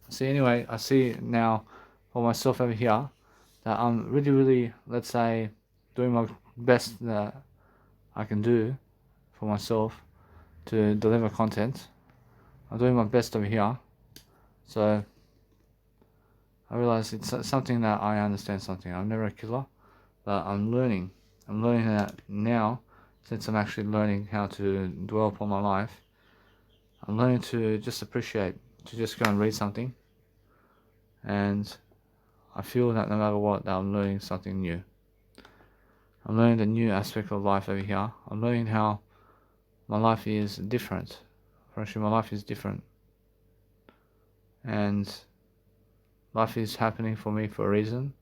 See, anyway, I see now for myself over here that I'm really, really, let's say, doing my best that I can do for myself to deliver content. I'm doing my best over here. So I realize it's something that I understand something. I'm never a killer, but I'm learning. I'm learning that now, since I'm actually learning how to dwell upon my life. I'm learning to just appreciate, to just go and read something, and I feel that no matter what, that I'm learning something new. I'm learning the new aspect of life over here. I'm learning how my life is different. Actually, my life is different, and life is happening for me for a reason,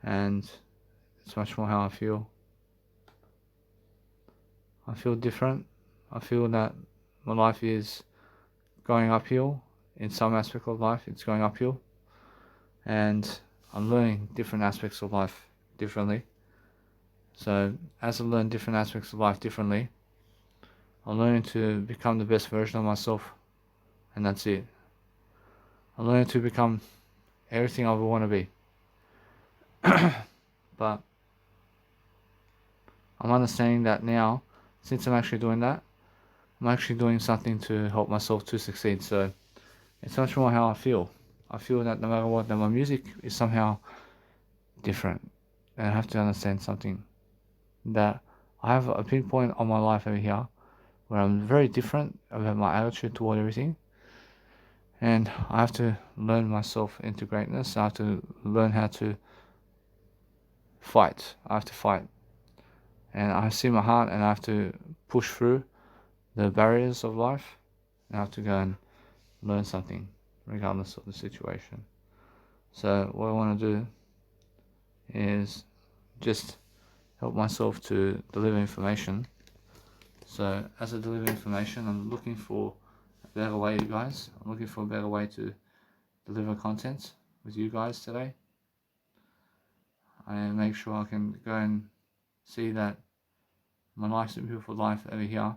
and it's much more how I feel. I feel different. I feel that my life is going uphill. In some aspect of life, it's going uphill, and I'm learning different aspects of life differently. So as I learn different aspects of life differently, I'm learning to become the best version of myself, and that's it. I'm learning to become everything I would want to be. But I'm understanding that now, since I'm actually doing that, I'm actually doing something to help myself to succeed. So it's much more how I feel. I feel that no matter what, that my music is somehow different. And I have to understand something, that I have a pinpoint on my life over here where I'm very different about my attitude toward everything. And I have to learn myself into greatness. I have to learn how to fight. I have to fight. And I see my heart, and I have to push through the barriers of life. And I have to go and learn something, regardless of the situation. So what I want to do is just help myself to deliver information. So as I deliver information, I'm looking for a better way, you guys. I'm looking for a better way to deliver content with you guys today. I make sure I can go and see that my life's a beautiful life over here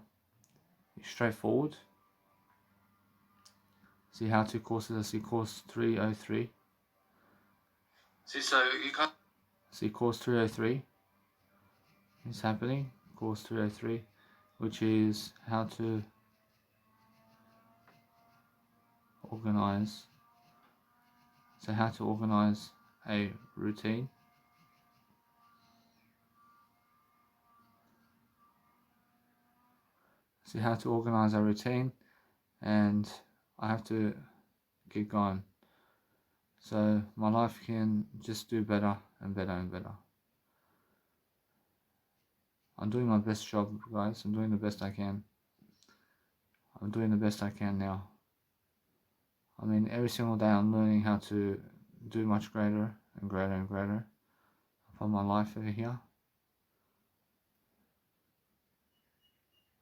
is straightforward. See how to courses. I see course 303. See, so you can't see course 303 is happening. Course 303, which is how to organize. So how to organize a routine. See how to organize a routine, and I have to keep going. So my life can just do better and better and better. I'm doing my best job, guys. I'm doing the best I can. I'm doing the best I can now. I mean, every single day I'm learning how to do much greater and greater and greater upon my life over here.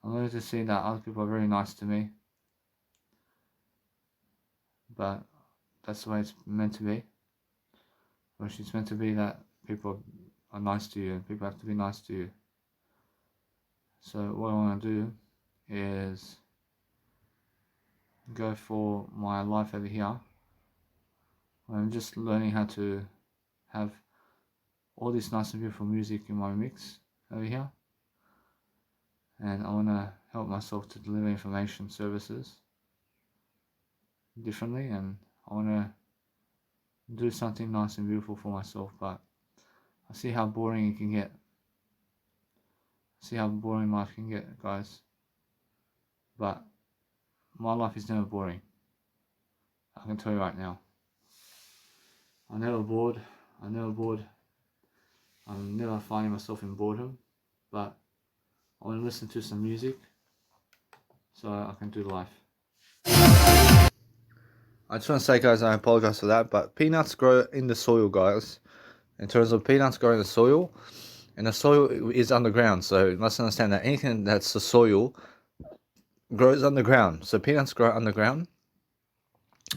I'm learning to see that other people are very nice to me, but that's the way it's meant to be. Which it's meant to be that people are nice to you, and people have to be nice to you. So what I want to do is go for my life over here. I'm just learning how to have all this nice and beautiful music in my mix over here, and I want to help myself to deliver information services differently, and I want to do something nice and beautiful for myself. But I see how boring it can get. I see how boring life can get, guys. But my life is never boring. I can tell you right now. I'm never bored. I'm never bored. I'm never finding myself in boredom. But I want to listen to some music so I can do life. I just want to say, guys, I apologize for that, but peanuts grow in the soil, guys. In terms of peanuts grow in the soil, and the soil is underground, so you must understand that anything that's the soil grows underground. So peanuts grow underground,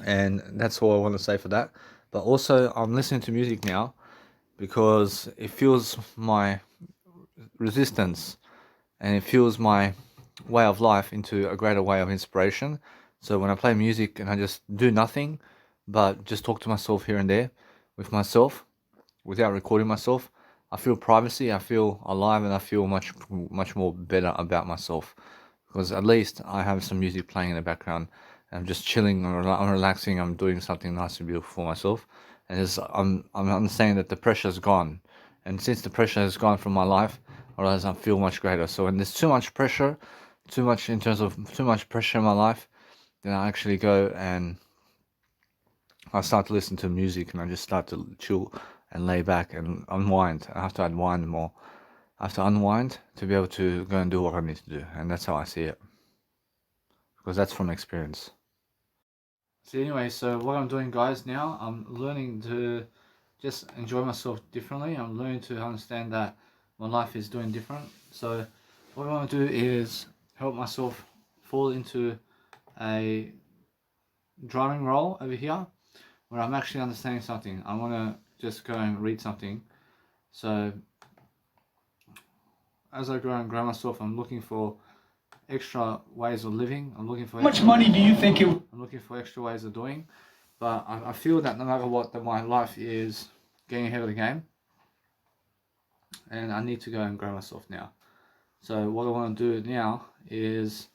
and that's all I want to say for that. But also, I'm listening to music now because it fuels my resistance, and it fuels my way of life into a greater way of inspiration. So when I play music and I just do nothing, but just talk to myself here and there with myself without recording myself, I feel privacy, I feel alive, and I feel much more better about myself, because at least I have some music playing in the background. I'm just chilling, I'm relaxing, I'm doing something nice and beautiful for myself, and I'm understanding that the pressure is gone. And since the pressure has gone from my life, I realize I feel much greater. So when there's too much pressure, too much pressure in my life, then I actually go and I start to listen to music, and I just start to chill and lay back and unwind. I have to unwind more. I have to unwind to be able to go and do what I need to do, and that's how I see it, because that's from experience. So anyway, so what I'm doing, guys, now I'm learning to just enjoy myself differently. I'm learning to understand that my life is doing different. So what I want to do is help myself fall into a driving role over here, where I'm actually understanding something. I want to just go and read something. So as I grow and grow myself, I'm looking for extra ways of living. I'm looking for How much money do you think it? I'm looking for extra ways of doing. But I feel that no matter what, that my life is getting ahead of the game, and I need to go and grow myself now. So what I want to do now is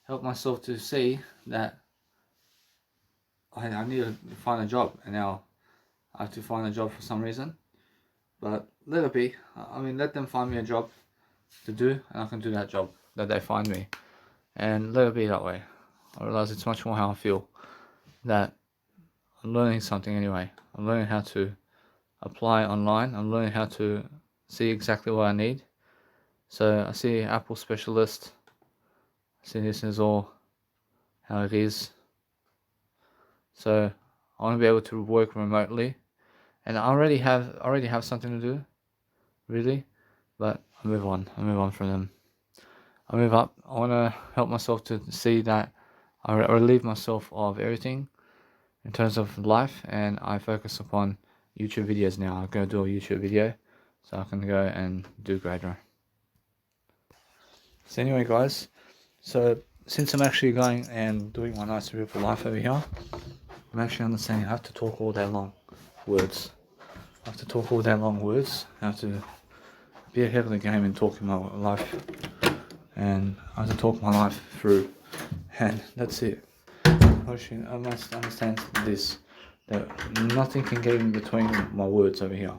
help myself to see that I need to find a job, and now I have to find a job for some reason. But let it be. I mean, let them find me a job to do, and I can do that job that they find me, and let it be that way. I realize it's much more how I feel, that I'm learning something anyway. I'm learning how to apply online. I'm learning how to see exactly what I need. So I see Apple specialist. I see this is all how it is. So I want to be able to work remotely, and I already have something to do, really. But I move on. I move on from them. I move up. I want to help myself to see that I relieve myself of everything in terms of life, and I focus upon YouTube videos now. I'm going to do a YouTube video so I can go and do greater. So anyway, guys, so since I'm actually going and doing my nice beautiful life over here, I'm actually understanding I have to talk all day long words. I have to talk all day long words. I have to be ahead of the game in talking my life, and I have to talk my life through, and that's it. I must understand this, that nothing can get in between my words over here.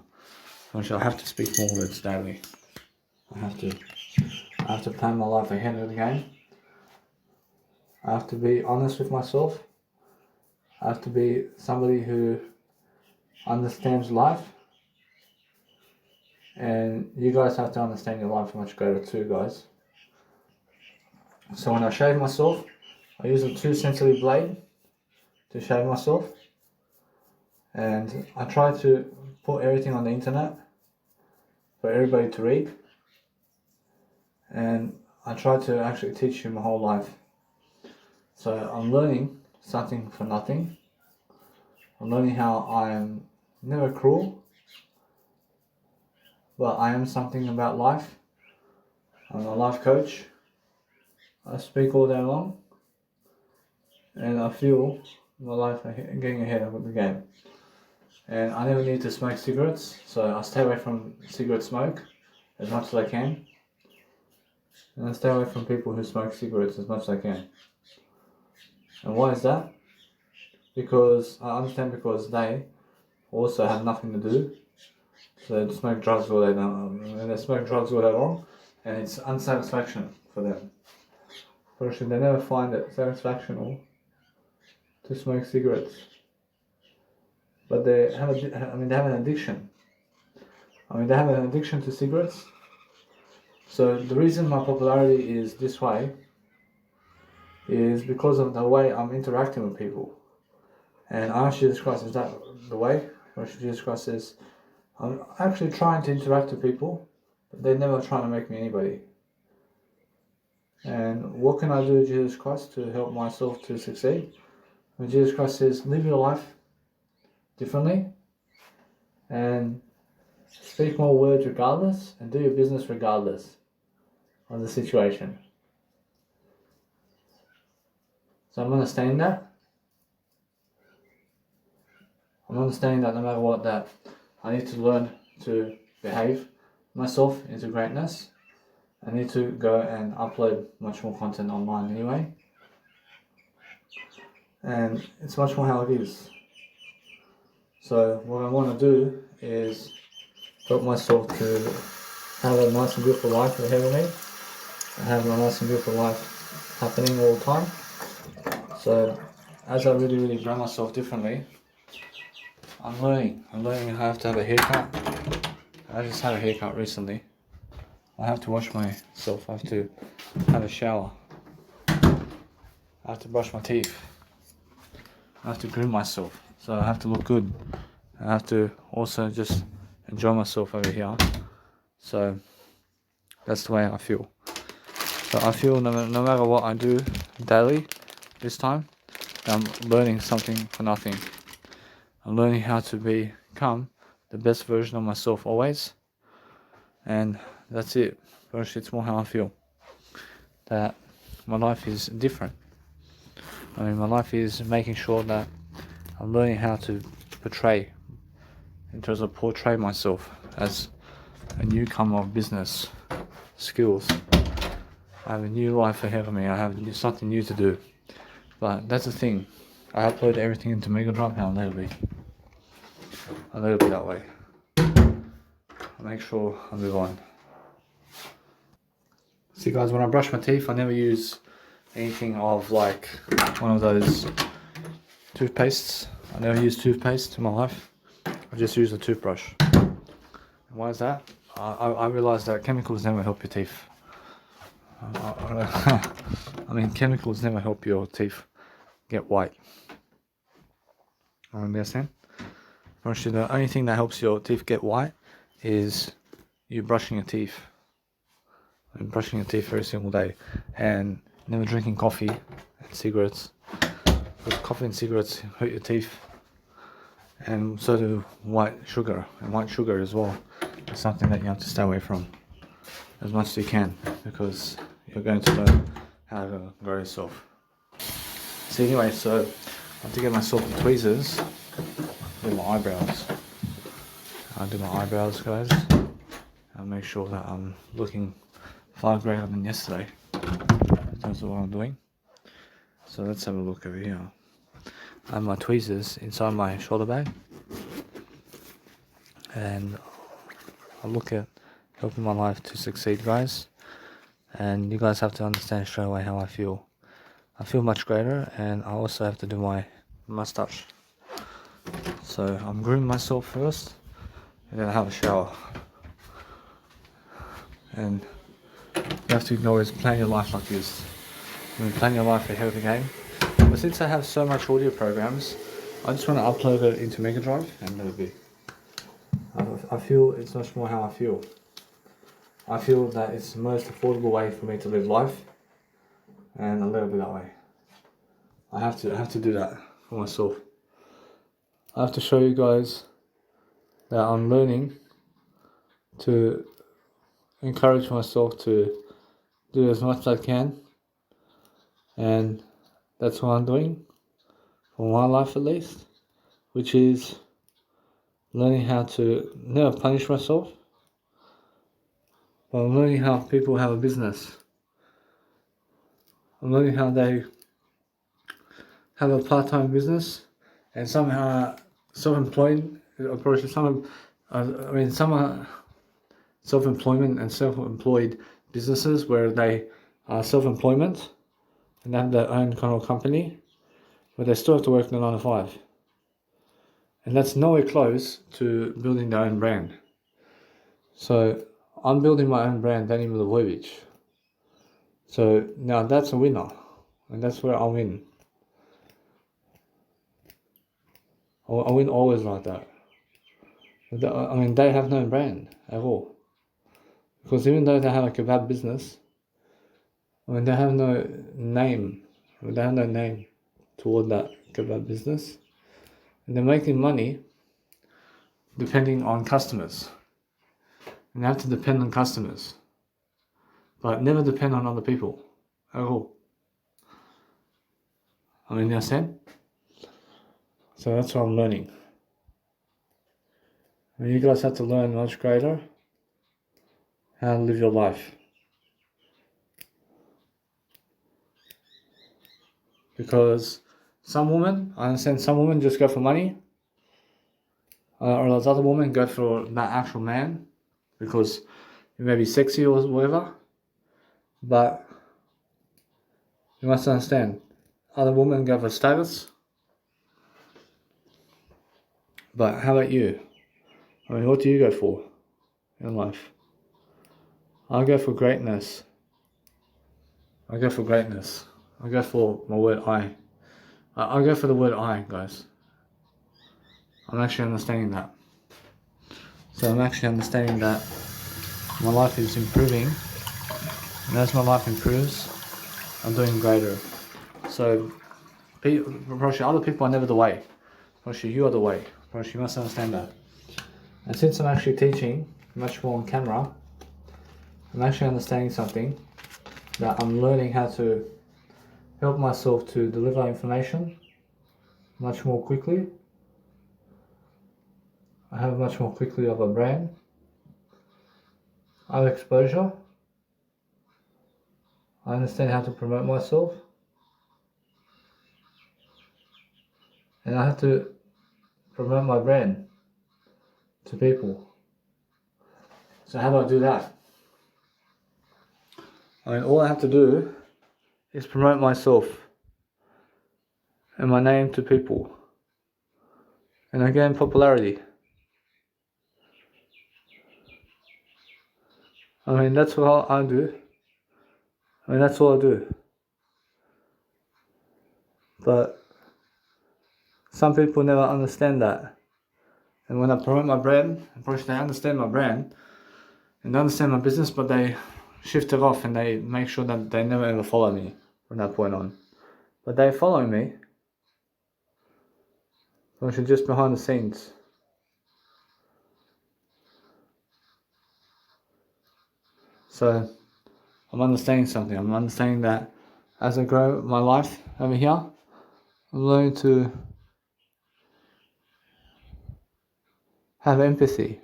I have to speak more words daily. I have to plan my life ahead of the game. I have to be honest with myself. I have to be somebody who understands life. And you guys have to understand your life much greater too, guys. So when I shave myself, I use a 2 cm blade to shave myself. And I try to put everything on the internet for everybody to read. And I try to actually teach you my whole life. So I'm learning something for nothing. I'm learning how I am never cruel, but I am something about life. I'm a life coach. I speak all day long, and I feel my life getting ahead of the game. And I never need to smoke cigarettes, so I stay away from cigarette smoke as much as I can. And I stay away from people who smoke cigarettes as much as I can. And why is that? Because I understand, because they also have nothing to do. So they smoke drugs all day long, and they smoke drugs all day long, and it's unsatisfaction for them. Actually, they never find it satisfactional to smoke cigarettes. But they have they have an addiction. They have an addiction to cigarettes. So the reason my popularity is this way is because of the way I'm interacting with people. And I ask Jesus Christ, is that the way? Or Jesus Christ says, I'm actually trying to interact with people, but they're never trying to make me anybody. And what can I do with Jesus Christ to help myself to succeed? When Jesus Christ says, live your life differently and speak more words regardless, and do your business regardless of the situation. So I'm understanding that. I'm understanding that no matter what, that I need to learn to behave myself into greatness. I need to go and upload much more content online anyway. And it's much more how it is. So what I want to do is help myself to have a nice and beautiful life ahead of me. I have a nice and beautiful life happening all the time. So as I really grow myself differently, I'm learning how I have to have a haircut. I just had a haircut recently. I have to wash myself, I have to have a shower. I have to brush my teeth. I have to groom myself, so I have to look good. I have to also just enjoy myself over here. So that's the way I feel. So I feel no matter what I do daily, this time, I'm learning something for nothing. I'm learning how to become the best version of myself always. And that's it. First, it's more how I feel. That my life is different. I mean, my life is making sure that I'm learning how to portray myself as a newcomer of business skills. I have a new life ahead of me. I have something new to do. But that's the thing. I upload everything into Mega Drive and I'll let it be that way. I'll make sure I move on. See guys, when I brush my teeth, I never use anything of like one of those toothpastes. I never use toothpaste in my life. I just use a toothbrush. And why is that? I realized that chemicals never help your teeth. I mean, chemicals never help your teeth get white. Understand? Actually, the only thing that helps your teeth get white is you brushing your teeth. And brushing your teeth every single day. And never drinking coffee and cigarettes. Because coffee and cigarettes hurt your teeth. And so do white sugar. And white sugar as well is something that you have to stay away from as much as you can. Because you're going to learn how to grow yourself. So anyway, so I have to get myself the tweezers. Do my eyebrows. I'll do my eyebrows, guys. I'll make sure that I'm looking far greater than yesterday in terms of what I'm doing. So let's have a look over here. I have my tweezers inside my shoulder bag, and I look at helping my life to succeed, guys. And you guys have to understand straight away how I feel. I feel much greater, and I also have to do my mustache. So I'm grooming myself first, and then I have a shower. And you have to always plan your life like this. I mean, plan your life ahead of the game. But since I have so much audio programs, I just want to upload it into Mega Drive and let it be. I feel it's much more how I feel. I feel that it's the most affordable way for me to live life, and I'll let it be that way. I have to do that for myself. I have to show you guys that I'm learning to encourage myself to do as much as I can, and that's what I'm doing for my life at least, which is learning how to never punish myself, but I'm learning how people have a business. I'm learning how they have a part-time business and somehow self-employed approach. Some are self-employment and self-employed businesses where they are self-employment and have their own kind of company, but they still have to work the 9 to 5. And that's nowhere close to building their own brand. So I'm building my own brand, Danny Milivojevic. So now that's a winner, and that's where I win. I win always like that. I mean, they have no brand at all. Because even though they have a kebab business, I mean, they have no name. They have no name toward that kebab business. And they're making money depending on customers. And they have to depend on customers. But never depend on other people at all. I mean, you understand? So that's what I'm learning. And you guys have to learn much greater how to live your life. Because some women, I understand some women just go for money, or those other women go for that actual man because he may be sexy or whatever. But you must understand, other women go for status. But how about you? I mean, what do you go for in life? I go for greatness. I go for greatness. I go for my word I go for the word I, guys. I'm actually understanding that. So I'm actually understanding that my life is improving. And as my life improves, I'm doing greater. So, Roshi, other people are never the way. Roshi, you are the way. Roshi, you must understand that. And since I'm actually teaching much more on camera, I'm actually understanding something that I'm learning how to help myself to deliver information much more quickly. I have much more quickly of a brand. I have exposure. I understand how to promote myself. And I have to promote my brand to people. So how do I do that? I mean, all I have to do is promote myself and my name to people. And I gain popularity. I mean, that's what I do. I mean, that's all I do. But some people never understand that. And when I promote my brand, they understand my brand and they understand my business, but they shift it off and they make sure that they never ever follow me from that point on. But they follow me, which is just behind the scenes. So I'm understanding something. I'm understanding that as I grow my life over here, I'm learning to have empathy.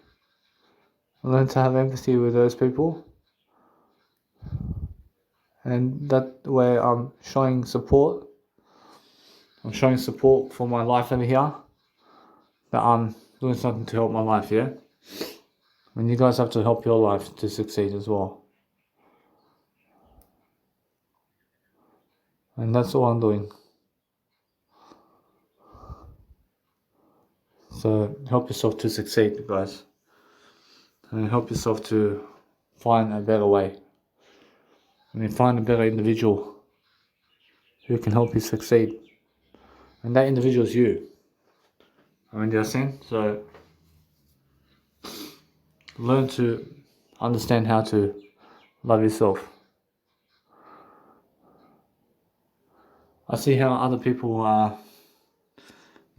I learn to have empathy with those people. And that way I'm showing support. I'm showing support for my life over here. That I'm doing something to help my life, yeah? And you guys have to help your life to succeed as well. And that's all I'm doing. So help yourself to succeed, guys. And help yourself to find a better way. I mean, find a better individual who can help you succeed. And that individual is you. I mean, do you understand? So learn to understand how to love yourself. I see how other people are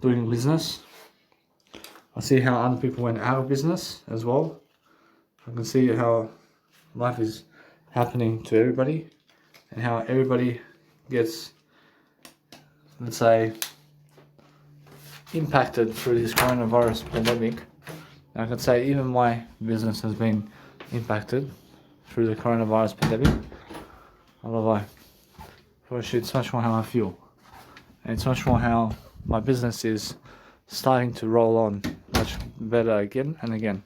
doing business. I see how other people went out of business as well. I can see how life is happening to everybody and how everybody gets, let's say, impacted through this coronavirus pandemic. I can say even my business has been impacted through the coronavirus pandemic. I love why. First, it's much more how I feel. And it's much more how my business is starting to roll on much better again and again.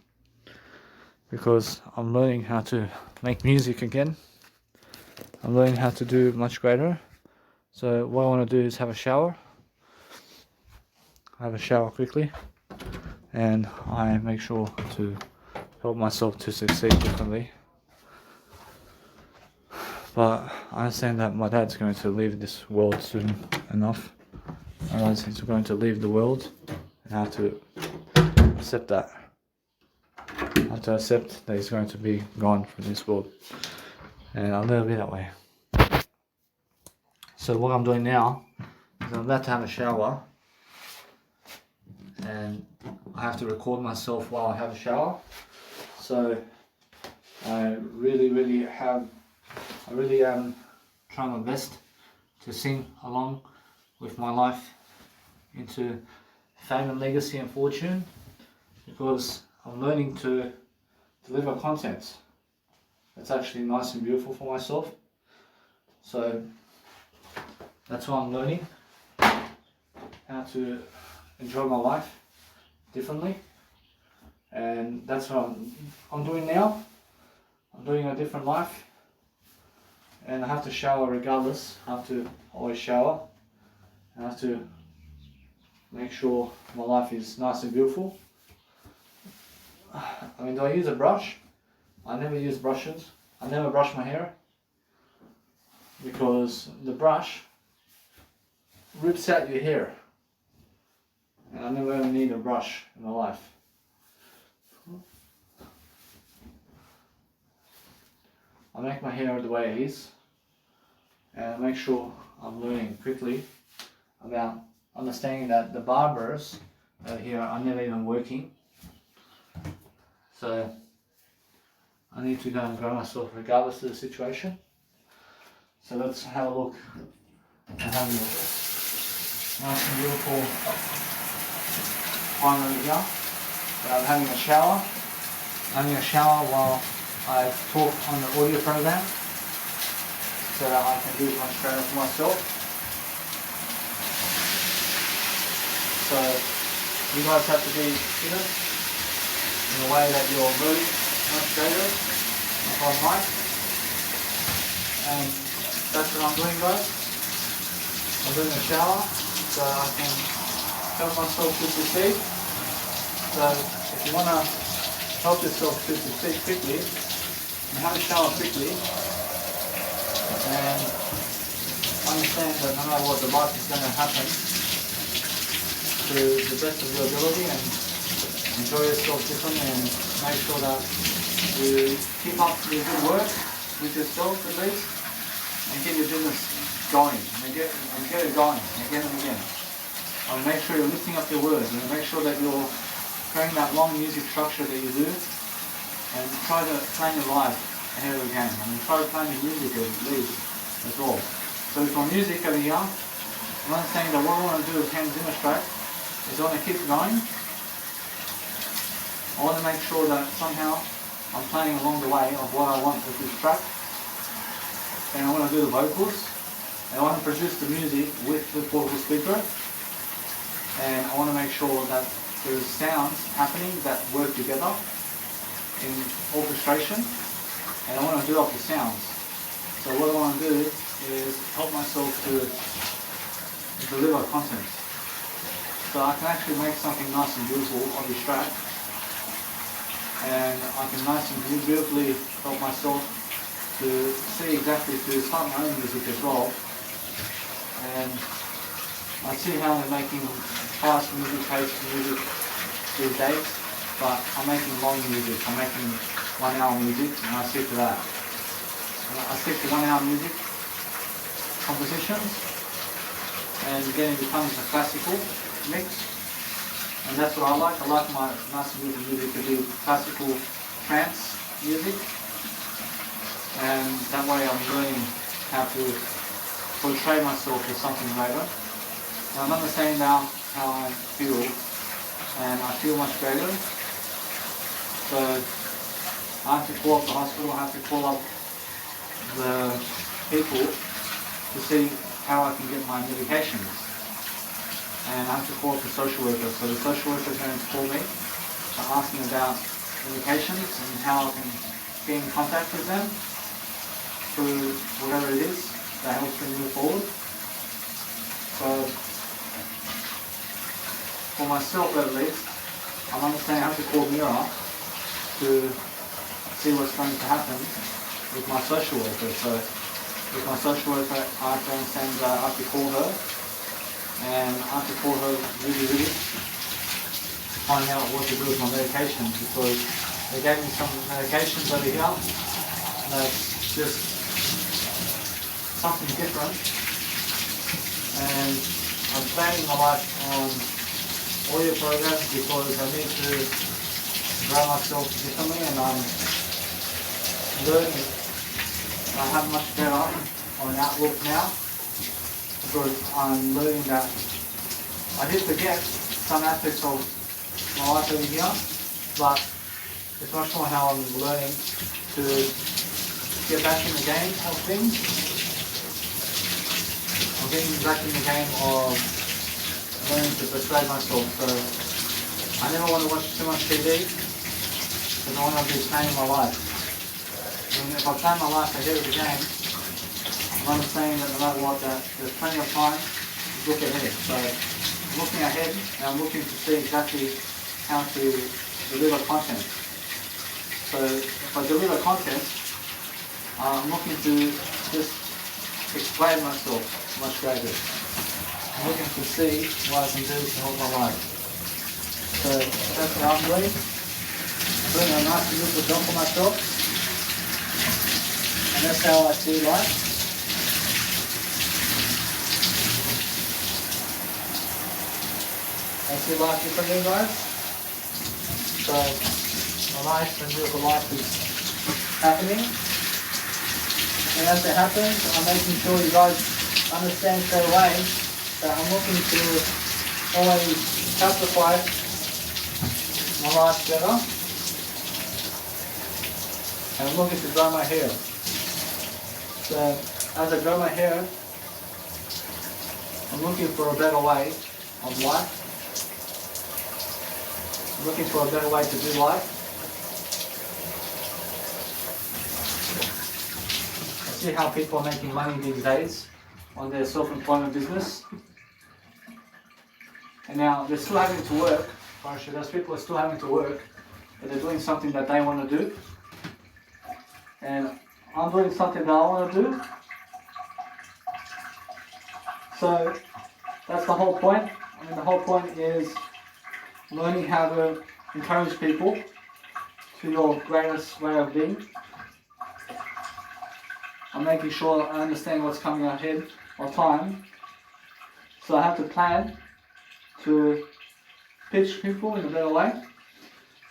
Because I'm learning how to make music again. I'm learning how to do much greater. So what I want to do is have a shower. Have a shower quickly. And I make sure to help myself to succeed differently. But I understand that my dad's going to leave this world soon enough. Otherwise he's going to leave the world. And I have to accept that. I have to accept that he's going to be gone from this world. And I'll never be that way. So what I'm doing now is I'm about to have a shower. And I have to record myself while I have a shower. So I really am trying my best to sing along with my life into fame and legacy and fortune, because I'm learning to deliver content that's actually nice and beautiful for myself. So that's why I'm learning how to enjoy my life differently, and that's what I'm doing now. I'm doing a different life, and I have to shower regardless. I have to always shower. I have to make sure my life is nice and beautiful. I mean, do I use a brush? I never use brushes. I never brush my hair because the brush rips out your hair, and I never ever need a brush in my life. I make my hair the way it is, and I make sure I'm learning quickly about understanding that the barbers here are never even working. So I need to go and grow myself regardless of the situation. So let's have a look at having a nice and beautiful time over here. So I'm having a shower. While I talk on the audio program, so that I can do much better for myself. So you guys have to be fitted in a way that you're moving much better on mic. And that's what I'm doing, guys. I'm doing a shower so I can help myself to succeed. So if you want to help yourself to succeed quickly, you have a shower quickly and understand that no matter what, the life is going to happen to the best of your ability, and enjoy yourself differently, and make sure that you keep up your good work with yourself at least, and get your business going, and get it going again and again. And make sure you're lifting up your words, and make sure that you're creating that long music structure that you do, and try to plan your life ahead of the game. I mean, try to plan your music at least as well. So with my music over here, I'm understanding that what I want to do with Hans Zimmer track is I want to keep going. I want to make sure that somehow I'm playing along the way of what I want with this track. And I want to do the vocals. And I want to produce the music with the portable speaker. And I want to make sure that there's sounds happening that work together in orchestration. And I want to do up the sounds. So what I want to do is help myself to deliver content. So I can actually make something nice and beautiful on this track. And I can nice and beautifully help myself to see exactly, to start my own music as well. And I see how they're making fast music, paced music these days, but I'm making long music. I'm making 1 hour music, and I stick to that. I stick to 1 hour music compositions, and then it becomes a classical mix. And that's what I like. I like my nice and beautiful music to be classical trance music. And that way I'm learning how to portray myself as something greater. And I'm understanding now how I feel, and I feel much better. So I have to call up the hospital, I have to call up the people to see how I can get my medications. And I have to call up the social worker. So the social worker is going to call me, asking about medications and how I can get in contact with them through whatever it is that helps me move forward. So for myself at least, I'm understanding I have to call Mira to see what's going to happen with my social worker. So with my social worker, I have to understand that I have to call her. And I have to call her really to find out what to do with my medications, because they gave me some medications over here that's just something different. And I'm planning my life on audio programs because I need to grow myself differently, and I'm learning. I have much better on an outlook now because I'm learning that I did forget some aspects of my life over here, but it's much more how I'm learning to get back in the game of things. I'm getting back in the game of learning to persuade myself. So I never want to watch too much TV because I want to be playing my life. And if I plan my life ahead of the game, I'm understanding that no matter what, that there's plenty of time to look ahead. So I'm looking ahead and I'm looking to see exactly how to deliver content. So if I deliver content, I'm looking to just explain myself much greater. I'm looking to see what I can do to help my life. So that's what I'm doing. I'm doing a nice and good job for myself. And that's how I see life. I see life differently, guys. So my life and beautiful life is happening. And as it happens, I'm making sure you guys understand straight away that I'm looking to always amplify my life better. And I'm looking to grow my hair. So as I grow my hair, I'm looking for a better way of life. I'm looking for a better way to do life. I see how people are making money these days on their self-employment business. And now they're still having to work, or actually those people are still having to work, but they're doing something that they want to do. And I'm doing something that I want to do. So that's the whole point. I mean, the whole point is learning how to encourage people to your greatest way of being. I'm making sure I understand what's coming ahead of time. So I have to plan to pitch people in a better way.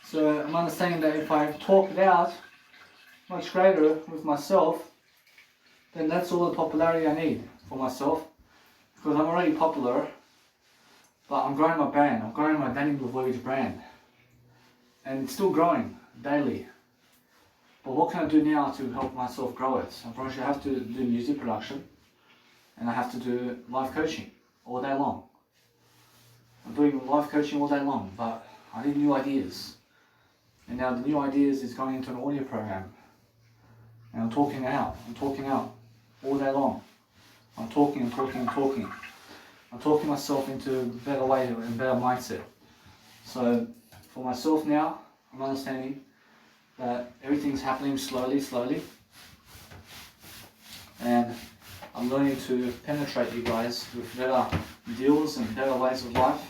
So I'm understanding that if I talk it out much greater with myself, then that's all the popularity I need for myself. Because I'm already popular, but I'm growing my brand. I'm growing my Danny Blue Voyage brand. And it's still growing daily. But what can I do now to help myself grow it? Unfortunately, I have to do music production and I have to do live coaching all day long. I'm doing live coaching all day long, but I need new ideas. And now the new ideas is going into an audio program. And I'm talking out all day long. I'm talking. I'm talking myself into a better way and better mindset. So for myself now, I'm understanding that everything's happening slowly. And I'm learning to penetrate you guys with better deals and better ways of life.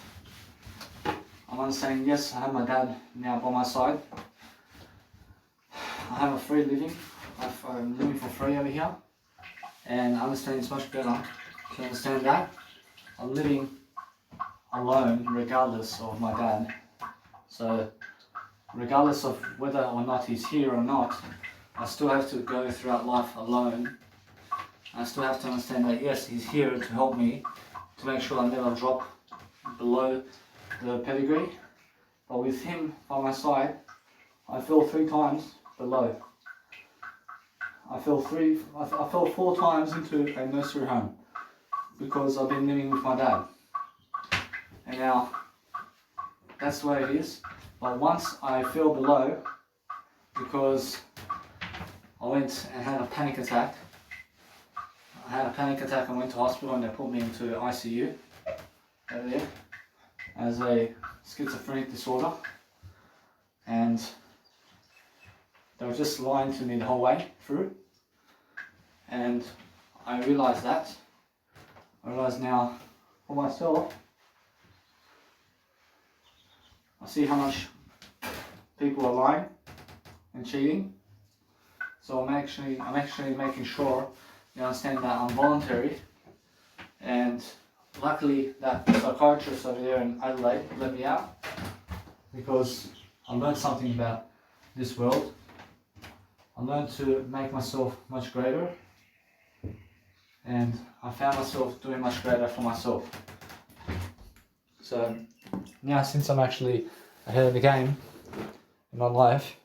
I'm understanding, yes, I have my dad now by my side. I have a free living. I'm living for free over here. And I understand it's much better to understand that. I'm living alone regardless of my dad. So regardless of whether or not he's here or not, I still have to go throughout life alone. I still have to understand that yes, he's here to help me, to make sure I never drop below the pedigree. But with him by my side, I fell 3 times below. I fell 4 times into a nursery home because I've been living with my dad. And now, that's the way it is. But once I fell below, because I went and had a panic attack. I had a panic attack and went to hospital and they put me into ICU over there as a schizophrenic disorder. And they were just lying to me the whole way through. And I realized that. I realize now for myself, I see how much people are lying and cheating. So I'm actually making sure you understand that I'm voluntary. And luckily that psychiatrist over there in Adelaide let me out because I learned something about this world. I learned to make myself much greater. and I found myself doing much greater for myself. So now, since I'm actually ahead of the game in my life,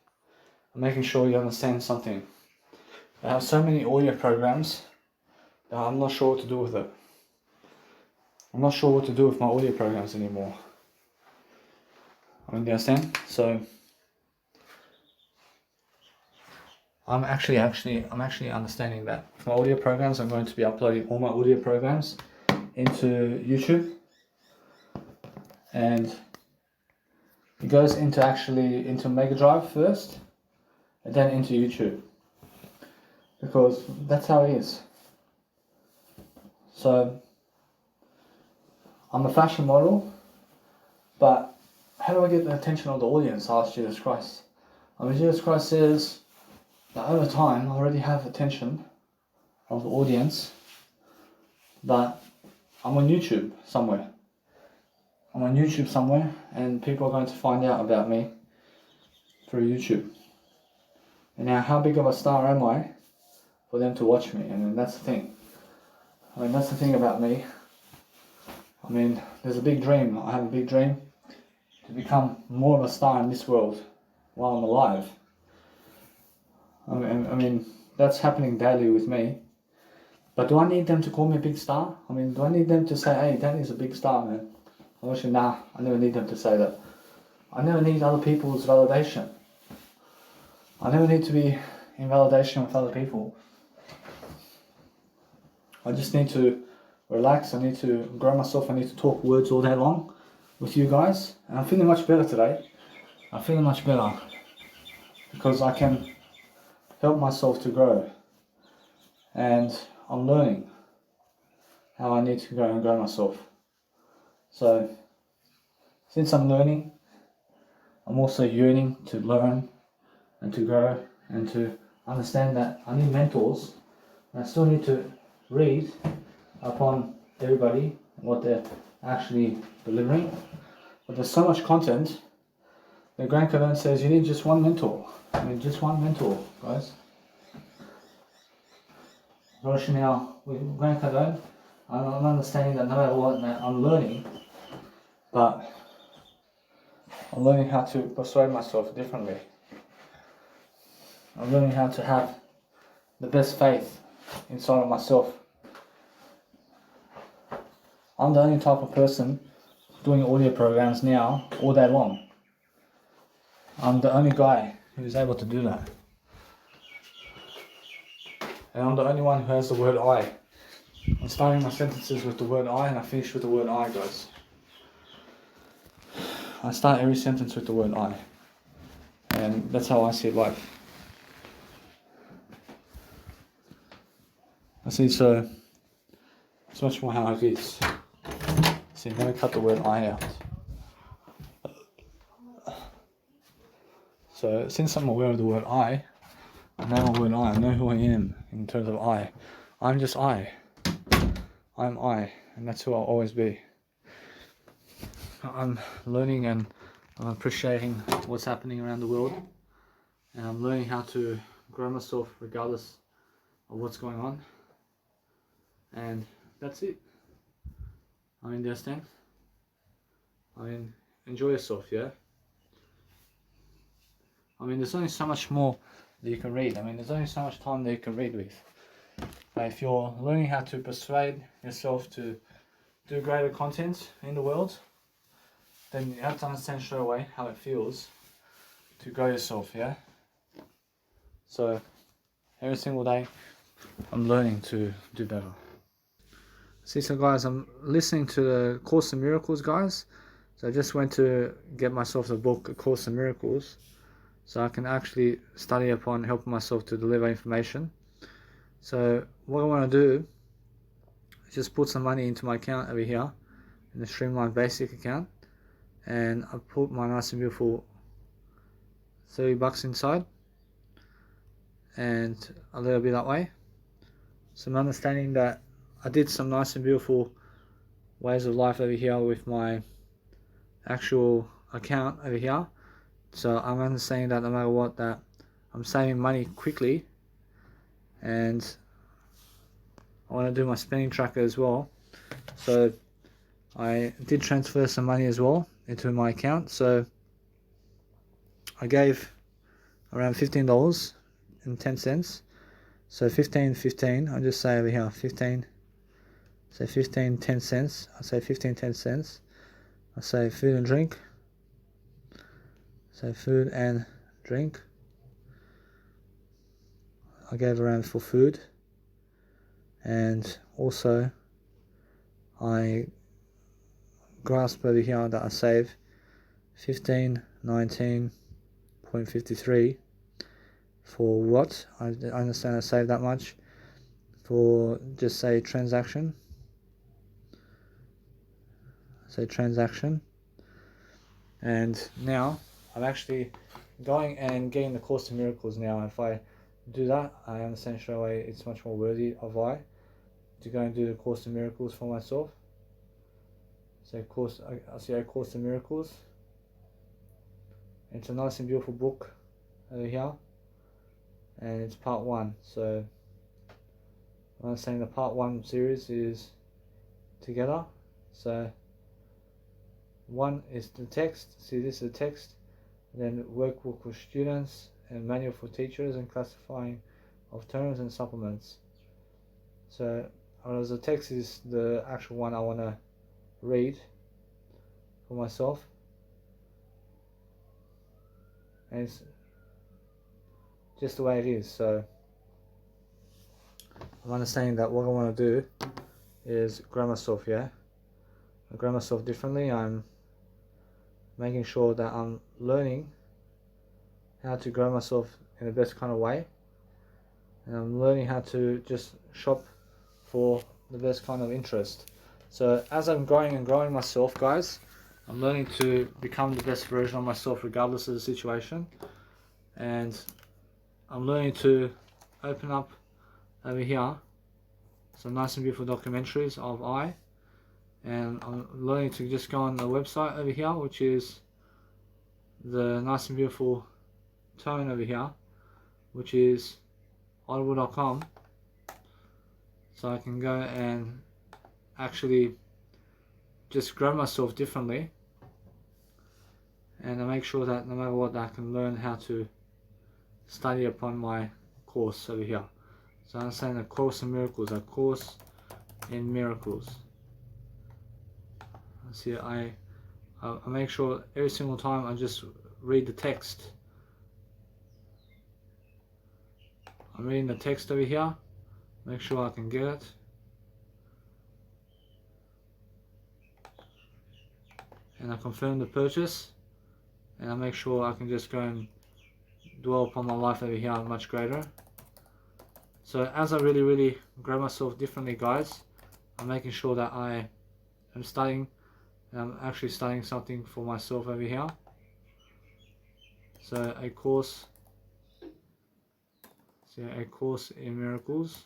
I'm making sure you understand something. I have so many audio programs that I'm not sure what to do with it. I'm not sure what to do with my audio programs anymore. I mean, do you understand? So I'm actually understanding that for my audio programs, I'm going to be uploading all my audio programs into YouTube, and it goes into Mega Drive first, and then into YouTube, because that's how it is. So I'm a fashion model, but how do I get the attention of the audience? I asked Jesus Christ. I mean, Jesus Christ says that over time I already have attention of the audience, but I'm on YouTube somewhere. And people are going to find out about me through YouTube. And now, how big of a star am I for them to watch me? And that's the thing. I mean, that's the thing about me. I mean, there's a big dream. I have a big dream to become more of a star in this world while I'm alive. I mean, that's happening daily with me. But do I need them to call me a big star? I mean, do I need them to say, hey, Danny's a big star, man? I'm actually, nah, I never need them to say that. I never need other people's validation. I never need to be in validation with other people. I just need to relax. I need to grow myself. I need to talk words all day long with you guys. And I'm feeling much better today. I'm feeling much better because I can help myself to grow. And I'm learning how I need to go and grow myself. So, since I'm learning, I'm also yearning to learn and to grow and to understand that I need mentors, and I still need to read upon everybody and what they're actually delivering. But there's so much content that Grant Cardone says you need just one mentor. I mean, just one mentor, guys. Roshi now, with Grant Cardone, I'm understanding that no matter what, I'm learning, but I'm learning how to persuade myself differently. I'm learning how to have the best faith inside of myself. I'm the only type of person doing audio programs now all day long. I'm the only guy who's able to do that. And I'm the only one who has the word I. I'm starting my sentences with the word I and I finish with the word I, guys. I start every sentence with the word I. And that's how I see life. I see, so it's much more how it is. So I'm going to cut the word I out. So since I'm aware of the word I know the word I know who I am in terms of I. I'm just I. I'm I, and that's who I'll always be. I'm learning and I'm appreciating what's happening around the world, and I'm learning how to grow myself regardless of what's going on, and that's it. I mean, do you understand? I mean, enjoy yourself, yeah? I mean, there's only so much more that you can read. I mean, there's only so much time that you can read with. But if you're learning how to persuade yourself to do greater content in the world, then you have to understand straight away how it feels to grow yourself, yeah? So, every single day, I'm learning to do better. See, so guys, I'm listening to the Course in Miracles, guys. So I just went to get myself the book, A Course in Miracles, so I can actually study upon helping myself to deliver information. So what I want to do is just put some money into my account over here, in the Streamline Basic account, and I put my nice and beautiful $30 inside, and a little bit that way. So I'm understanding that I did some nice and beautiful ways of life over here with my actual account over here. So I'm understanding that no matter what, that I'm saving money quickly, and I want to do my spending tracker as well. So I did transfer some money as well into my account. So I gave around $15.10. So 15.15. I'll just say over here 15. Say 15.10. I say 15.10. I say food and drink. So food and drink. I gave around for food, and also I grasp over here that I save 15.19.53 for what? I understand I saved that much for just say transaction. Say transaction. And now I'm actually going and getting the Course in Miracles now. If I do that, I understand straight away it's much more worthy of I to go and do the Course in Miracles for myself. So I see a Course in Miracles. It's a nice and beautiful book over here, and it's part 1. So I'm saying the part 1 series is together. So 1 is the text. See, this is the text. Then workbook for students and manual for teachers and classifying of terms and supplements. So as the text is the actual one I want to read for myself, and it's just the way it is. So I'm understanding that what I want to do is grow myself, I grow myself differently. I'm making sure that I'm learning how to grow myself in the best kind of way, and I'm learning how to just shop for the best kind of interest. So as I'm growing and growing myself, guys, I'm learning to become the best version of myself regardless of the situation, and I'm learning to open up over here some nice and beautiful documentaries of I, and I'm learning to just go on the website over here, which is the nice and beautiful tone over here, which is audible.com, so I can go and actually just grow myself differently, and I make sure that no matter what, I can learn how to study upon my course over here. So I'm saying a Course in Miracles, a Course in Miracles. See, I make sure every single time I just read the text. I'm reading the text over here, make sure I can get it. And I confirm the purchase, and I make sure I can just go and dwell upon my life over here much greater. So as I really grow myself differently, guys, I'm making sure that I am studying, and I'm actually studying something for myself over here. So a course in Miracles.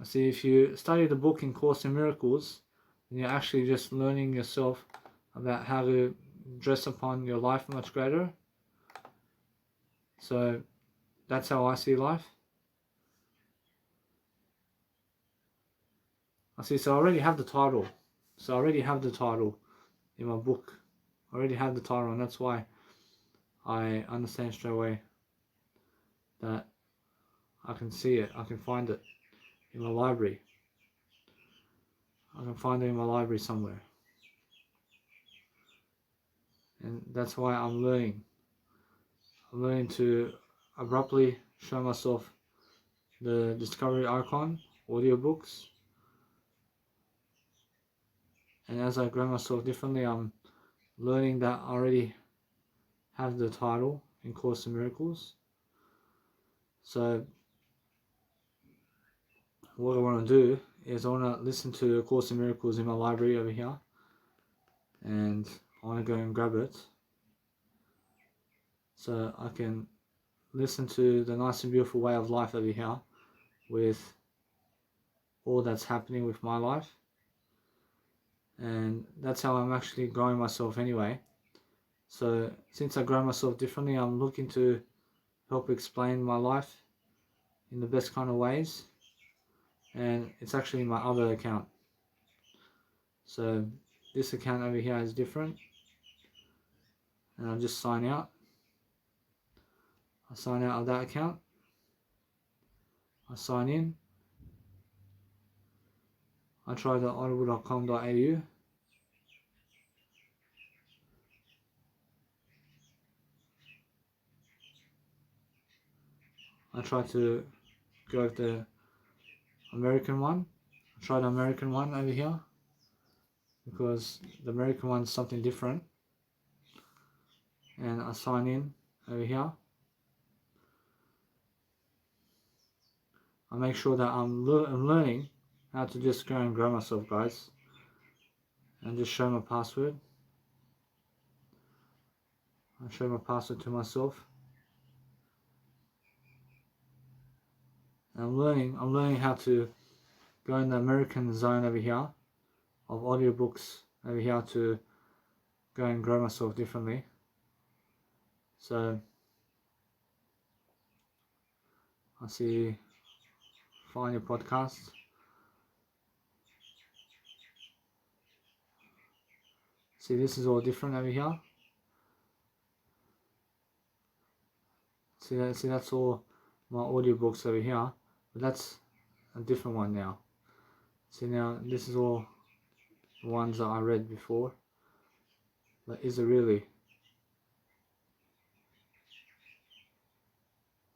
I see if you study the book in Course in Miracles, then you're actually just learning yourself about how to dress upon your life much greater. So that's how I see life. I see, so I already have the title. So I already have the title in my book. I already have the title, and that's why I understand straight away that I can see it, I can find it in my library. I can find it in my library somewhere. And that's why I'm learning. I'm learning to abruptly show myself the Discovery Icon audiobooks. And as I grow myself differently, I'm learning that I already have the title in Course in Miracles. So what I want to do is I want to listen to A Course in Miracles in my library over here, and I want to go and grab it so I can listen to the nice and beautiful way of life over here with all that's happening with my life. And that's how I'm actually growing myself anyway. So since I grow myself differently, I'm looking to help explain my life in the best kind of ways, and it's actually my other account. So this account over here is different, and I'll just sign out. I sign out of that account, I sign in, I try the audible.com.au, I try to go with the American one. I try the American one over here because the American one's something different, and I sign in over here. I make sure that I'm learning how to just go and grow myself, guys, and just show my password. I show my password to myself. And I'm learning how to go in the American zone over here of audiobooks over here to go and grow myself differently. So I see find your podcast. See, this is all different over here. See, that's all my audiobooks over here, but that's a different one now. See, now this is all the ones that I read before, but is it really?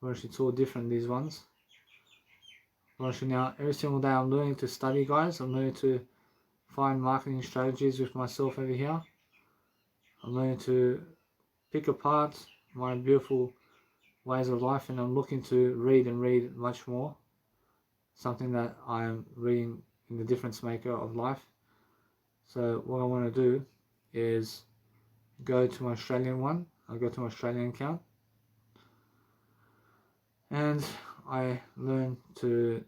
Well, it's all different, these ones. Well, now every single day I'm learning to study, guys. I'm learning to find marketing strategies with myself over here. I'm learning to pick apart my beautiful ways of life, and I'm looking to read and read much more. Something that I'm reading in the Difference Maker of Life. So what I want to do is go to my Australian one. I'll go to my Australian account, and I learn to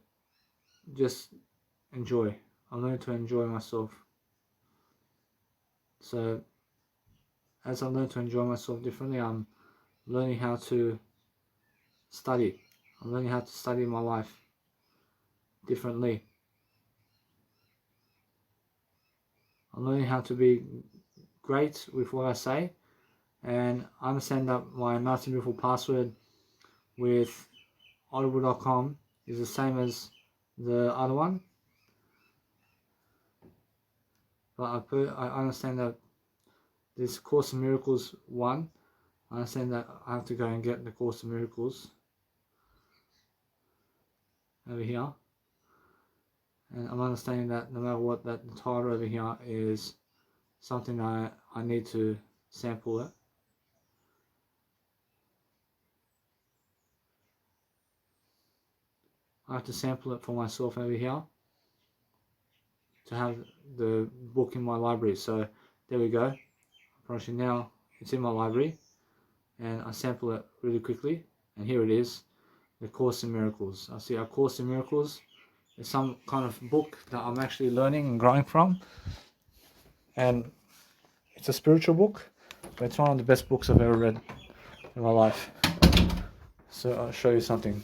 just enjoy. I learn to enjoy myself. So as I learn to enjoy myself differently, I'm learning how to study. I'm learning how to study my life differently. I'm learning how to be great with what I say, and I understand that my nasty beautiful password with audible.com is the same as the other one, but I understand that this Course in Miracles one, I understand that I have to go and get the Course in Miracles over here, and I'm understanding that no matter what, that the title over here is something I need to sample it. I have to sample it for myself over here to have the book in my library. So there we go. Approaching now, it's in my library, and I sample it really quickly, and here it is, the Course in Miracles. I see A Course in Miracles is some kind of book that I'm actually learning and growing from, and it's a spiritual book, but it's one of the best books I've ever read in my life. So I'll show you something.